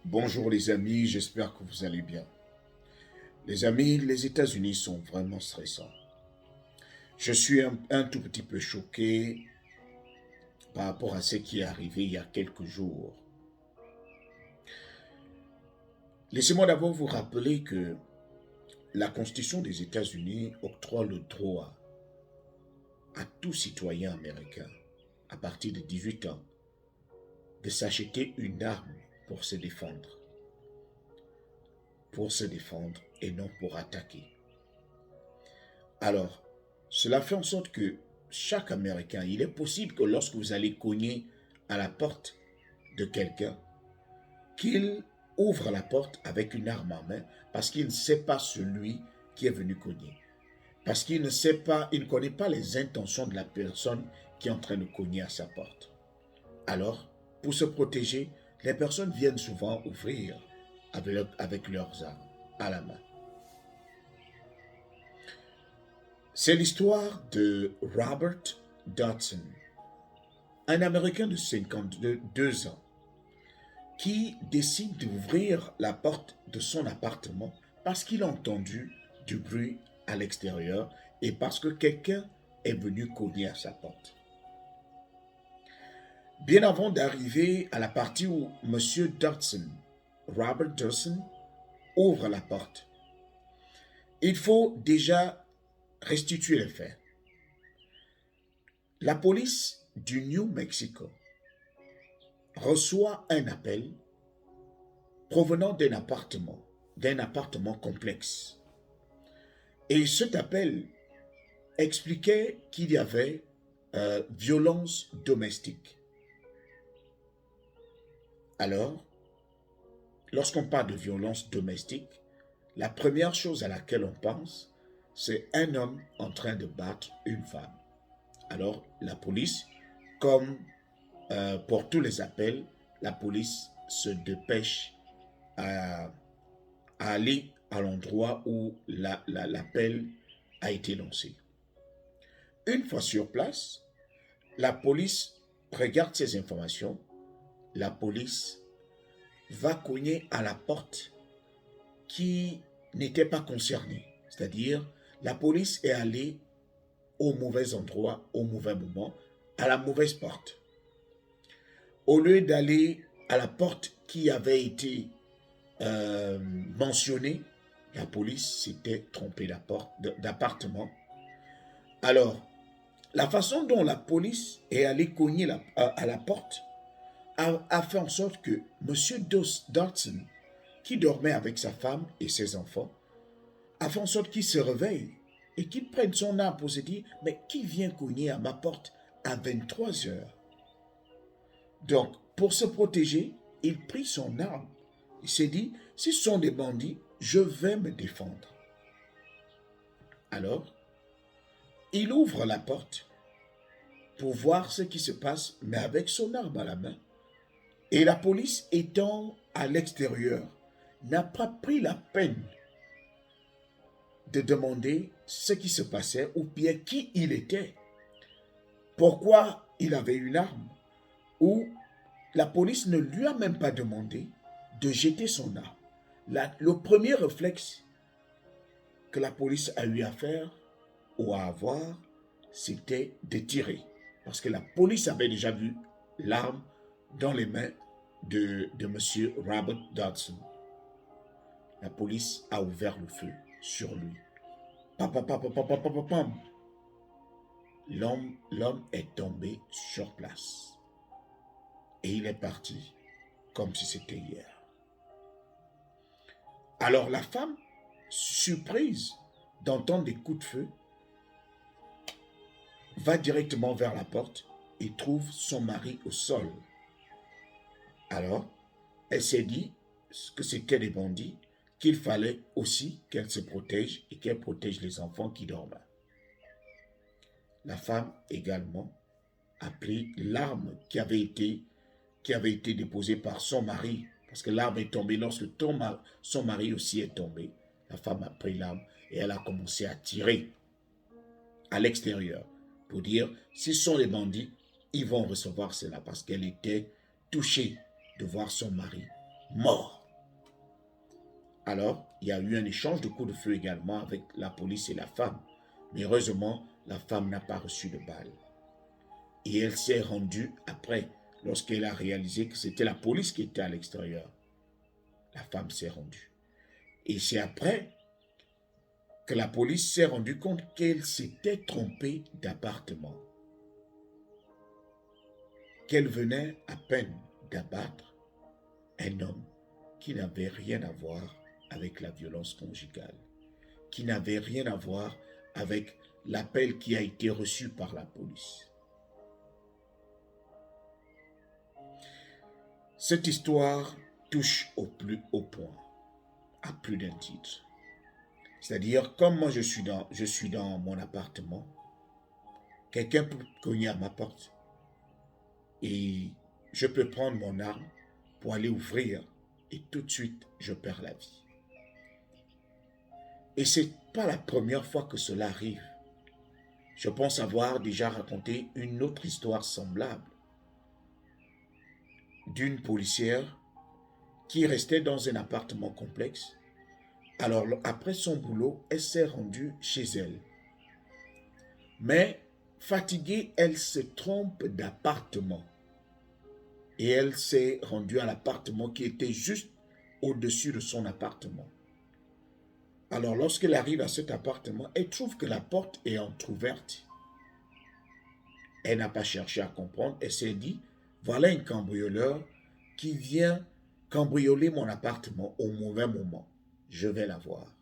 Bonjour les amis, j'espère que vous allez bien. Les amis, les États-Unis sont vraiment stressants. Je suis un tout petit peu choqué par rapport à ce qui est arrivé il y a quelques jours. Laissez-moi d'abord vous rappeler que la Constitution des États-Unis octroie le droit à tout citoyen américain, à partir de 18 ans, de s'acheter une arme pour se défendre. Pour se défendre et non pour attaquer. Alors, cela fait en sorte que chaque Américain, il est possible que lorsque vous allez cogner à la porte de quelqu'un, qu'il ouvre la porte avec une arme en main parce qu'il ne sait pas celui qui est venu cogner. Parce qu'il ne sait pas, il ne connaît pas les intentions de la personne qui est en train de cogner à sa porte. Alors, pour se protéger, les personnes viennent souvent ouvrir avec leurs armes à la main. C'est l'histoire de Robert Dodson, un Américain de 52 ans, qui décide d'ouvrir la porte de son appartement parce qu'il a entendu du bruit à l'extérieur et parce que quelqu'un est venu cogner à sa porte. Bien avant d'arriver à la partie où M. Dodson, Robert Dodson, ouvre la porte, il faut déjà restituer les faits. La police du New Mexico reçoit un appel provenant d'un appartement complexe. Et cet appel expliquait qu'il y avait violence domestique. Alors, lorsqu'on parle de violence domestique, la première chose à laquelle on pense, c'est un homme en train de battre une femme. Alors, la police, comme pour tous les appels, la police se dépêche à, à aller à l'endroit où l'appel a été lancé. Une fois sur place, la police regarde ces informations. La police va cogner à la porte qui n'était pas concernée. C'est-à-dire, la police est allée au mauvais endroit, au mauvais moment, à la mauvaise porte. Au lieu d'aller à la porte qui avait été mentionnée, la police s'était trompée d'appartement. Alors, la façon dont la police est allée cogner à la porte a fait en sorte que M. Dodson, qui dormait avec sa femme et ses enfants, a fait en sorte qu'il se réveille et qu'il prenne son arme pour se dire, mais qui vient cogner à ma porte à 23 heures? Donc, pour se protéger, il prit son arme. Il s'est dit, si ce sont des bandits, je vais me défendre. Alors, il ouvre la porte pour voir ce qui se passe, mais avec son arme à la main. Et la police étant à l'extérieur, n'a pas pris la peine de demander ce qui se passait ou bien qui il était, pourquoi il avait une arme, ou la police ne lui a même pas demandé de jeter son arme. Le premier réflexe que la police a eu à faire ou à avoir, c'était de tirer. Parce que la police avait déjà vu l'arme dans les mains de M. Robert Dodson. La police a ouvert le feu sur lui. L'homme est tombé sur place. Et il est parti comme si c'était hier. Alors la femme, surprise d'entendre des coups de feu, va directement vers la porte et trouve son mari au sol. Alors, elle s'est dit que c'était des bandits, qu'il fallait aussi qu'elle se protège et qu'elle protège les enfants qui dorment. La femme également a pris l'arme qui avait été déposée par son mari, parce que l'arme est tombée lorsque son mari aussi est tombé. La femme a pris l'arme et elle a commencé à tirer à l'extérieur pour dire, si ce sont les bandits, ils vont recevoir cela, parce qu'elle était touchée de voir son mari mort. Alors, il y a eu un échange de coups de feu également avec la police et la femme. Mais heureusement, la femme n'a pas reçu de balle. Et elle s'est rendue après, lorsqu'elle a réalisé que c'était la police qui était à l'extérieur. La femme s'est rendue. Et c'est après que la police s'est rendue compte qu'elle s'était trompée d'appartement. Qu'elle venait à peine d'abattre un homme qui n'avait rien à voir avec la violence conjugale, qui n'avait rien à voir avec l'appel qui a été reçu par la police. Cette histoire touche au plus haut point, à plus d'un titre. C'est-à-dire, comme moi je suis dans mon appartement, quelqu'un peut cogner à ma porte et je peux prendre mon arme pour aller ouvrir et tout de suite, je perds la vie. Et ce n'est pas la première fois que cela arrive. Je pense avoir déjà raconté une autre histoire semblable d'une policière qui restait dans un appartement complexe. Alors, après son boulot, elle s'est rendue chez elle. Mais, fatiguée, elle se trompe d'appartement. Et elle s'est rendue à l'appartement qui était juste au-dessus de son appartement. Alors, lorsqu'elle arrive à cet appartement, elle trouve que la porte est entrouverte. Elle n'a pas cherché à comprendre. Elle s'est dit, voilà un cambrioleur qui vient cambrioler mon appartement au mauvais moment. Je vais la voir.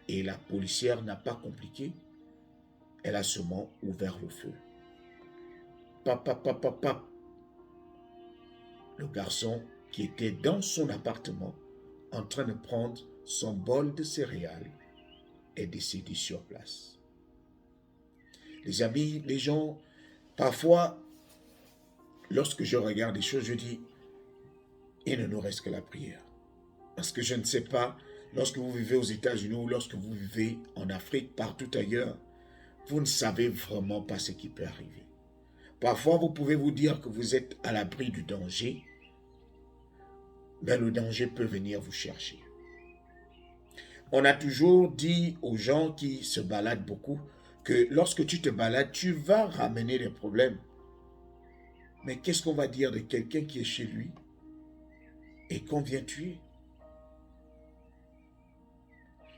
Et la policière n'a pas compliqué. Elle a seulement ouvert le feu. Pap, pap, pap, pap, pap. Le garçon qui était dans son appartement en train de prendre son bol de céréales est décédé sur place. Les amis, les gens, parfois, lorsque je regarde des choses, je dis, il ne nous reste que la prière. Parce que je ne sais pas, lorsque vous vivez aux États-Unis ou lorsque vous vivez en Afrique, partout ailleurs, vous ne savez vraiment pas ce qui peut arriver. Parfois, vous pouvez vous dire que vous êtes à l'abri du danger, mais le danger peut venir vous chercher. On a toujours dit aux gens qui se baladent beaucoup que lorsque tu te balades, tu vas ramener des problèmes. Mais qu'est-ce qu'on va dire de quelqu'un qui est chez lui et qu'on vient tuer?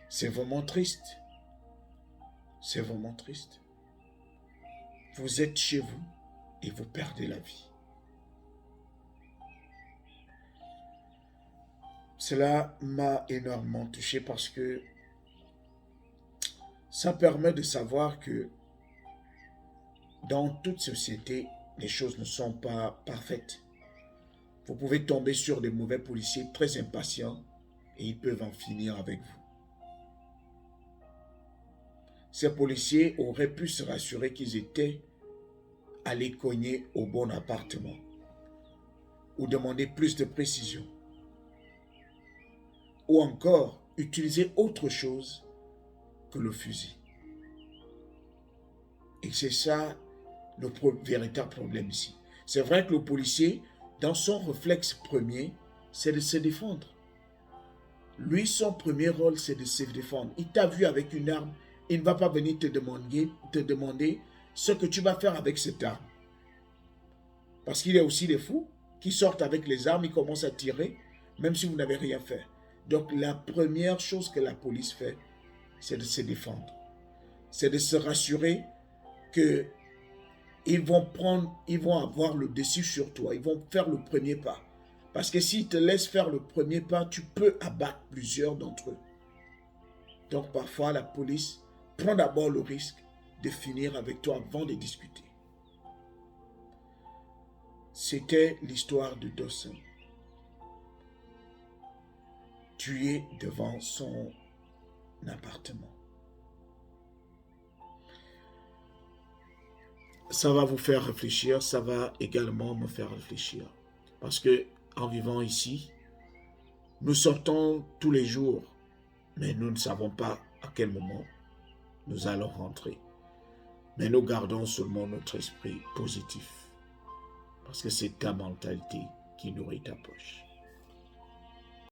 C'est vraiment triste. C'est vraiment triste. Vous êtes chez vous et vous perdez la vie. Cela m'a énormément touché parce que ça permet de savoir que dans toute société, les choses ne sont pas parfaites. Vous pouvez tomber sur des mauvais policiers très impatients et ils peuvent en finir avec vous. Ces policiers auraient pu se rassurer qu'ils étaient allés cogner au bon appartement ou demander plus de précision ou encore utiliser autre chose que le fusil. Et c'est ça le véritable problème ici. C'est vrai que le policier, dans son réflexe premier, c'est de se défendre. Lui, son premier rôle, c'est de se défendre. Il t'a vu avec une arme, il ne va pas venir te demander ce que tu vas faire avec cette arme. Parce qu'il y a aussi des fous qui sortent avec les armes, ils commencent à tirer, même si vous n'avez rien fait. Donc la première chose que la police fait, c'est de se défendre. C'est de se rassurer que ils vont avoir le dessus sur toi. Ils vont faire le premier pas. Parce que s'ils te laissent faire le premier pas, tu peux abattre plusieurs d'entre eux. Donc parfois, la police prend d'abord le risque de finir avec toi avant de discuter. C'était l'histoire de Dawson. Tué devant son appartement. Ça va vous faire réfléchir, ça va également me faire réfléchir. Parce que en vivant ici, nous sortons tous les jours, mais nous ne savons pas à quel moment nous allons rentrer. Mais nous gardons seulement notre esprit positif, parce que c'est ta mentalité qui nourrit ta poche.